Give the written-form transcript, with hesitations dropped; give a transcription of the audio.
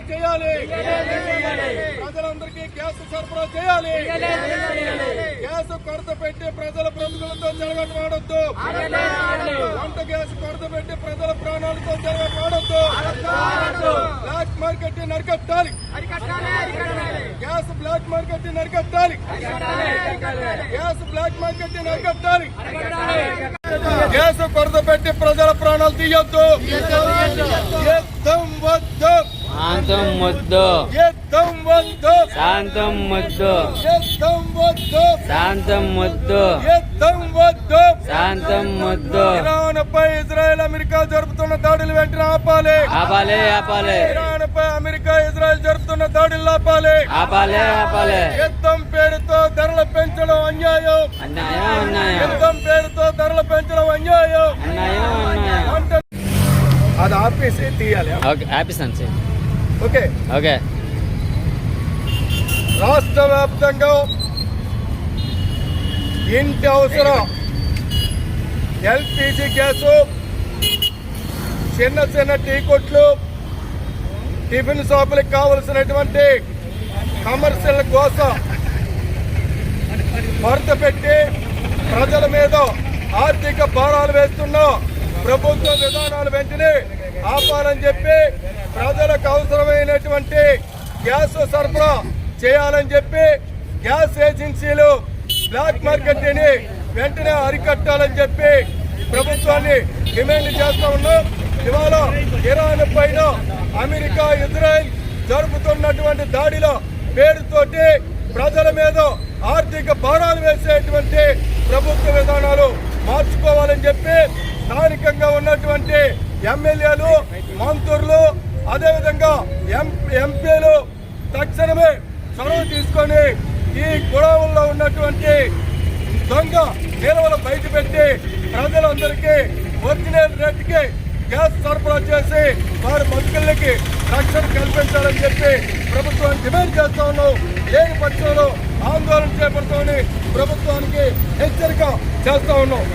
చేయాలి, ప్రజలందరికీ గ్యాస్ సరఫరా చేయాలి. గ్యాస్ కొరత పెట్టి ప్రజల బ్రతుకులతో చెలగటమాడొద్దు. వంట గ్యాస్ కొరత పెట్టి ప్రజల ప్రాణాలతో చెలగటమాడొద్దు. బ్లాక్ మార్కెట్ నరికట్టాలి, గ్యాస్ బ్లాక్ మార్కెట్ నరికట్టాలి, గ్యాస్ బ్లాక్ మార్కెట్ నరికట్టాలి. గ్యాస్ కొరత పెట్టి ప్రజల ప్రాణాలు తీయొద్దు. యుద్ధం వద్దు, శాంతం వద్దు, యుద్ధం వద్దు, శాంతం వద్దు, యుద్ధం వద్దు, శాంతం వద్దు, యుద్ధం వద్దు. శాంతం వద్దు. ఇరాన్ పై ఇజ్రాయెల్ అమెరికా జరుపుతున్న దాడులు వెంటనే ఆపాలి. ఆపాలి, ఆపాలి, ఇరాన్ పై అమెరికా ఇజ్రాయెల్ జరుపుతున్న దాడులు ఆపాలి. ఆపాలి, ఆపాలి. యుద్ధం పేరుతో ధరలు పెంచడం అన్యాయం. అన్యాయం, అన్యాయం, యుద్ధం పేరుతో ధరలు పెంచడం అన్యాయం. అన్యాయం, అన్యాయం. అది ఆపేసి తీయాలి. ఓకే, ఆపిస్తాను సార్. Okay, okay. రాష్ట్ర వ్యాప్తంగా ఇంటి అవసరం ఎల్పిజి గ్యాసు, చిన్న చిన్న టీ కొట్లు, టిఫిన్ షాపులకు కావలసినటువంటి కమర్షియల్ కోసం కొరత పెట్టి ప్రజల మీద ఆర్థిక భారాలు వేస్తున్న ప్రభుత్వ విధానాలు వెంటనే ఆపాలని చెప్పి ప్రజలకు అవసరమైనటువంటి గ్యాస్ సరఫరా చేయాలని చెప్పి గ్యాస్ ఏజెన్సీలు బ్లాక్ మార్కెట్ ని వెంటనే అరికట్టాలని చెప్పి ప్రభుత్వాన్ని డిమాండ్ చేస్తా ఉన్నాం. ఇవాళ ఇరాన్ పైన అమెరికా ఇజ్రాయెల్ జరుపుతున్నటువంటి దాడిలో పేరుతోటి ప్రజల మీద ఆర్థిక భారాలు వేసేటువంటి ప్రభుత్వ విధానాలు మార్చుకోవాలని చెప్పి స్థానికంగా ఉన్నటువంటి ఎమ్మెల్యేలు, మంత్రులు, అదేవిధంగా ఎంపీలు తక్షణమే చొరవ తీసుకొని ఈ గొడవల్లో ఉన్నటువంటి దొంగ నిల్వలు బయటపెట్టి ప్రజలందరికీ ఒరిజినల్ రేటుకి గ్యాస్ సరఫరా చేసి వారి బతుకులకి రక్షణ కల్పించాలని చెప్పి ప్రభుత్వాన్ని డిమాండ్ చేస్తా ఉన్నాం. లేని పక్షంలో ఆందోళన చేపడతామని ప్రభుత్వానికి హెచ్చరిక చేస్తా ఉన్నాం.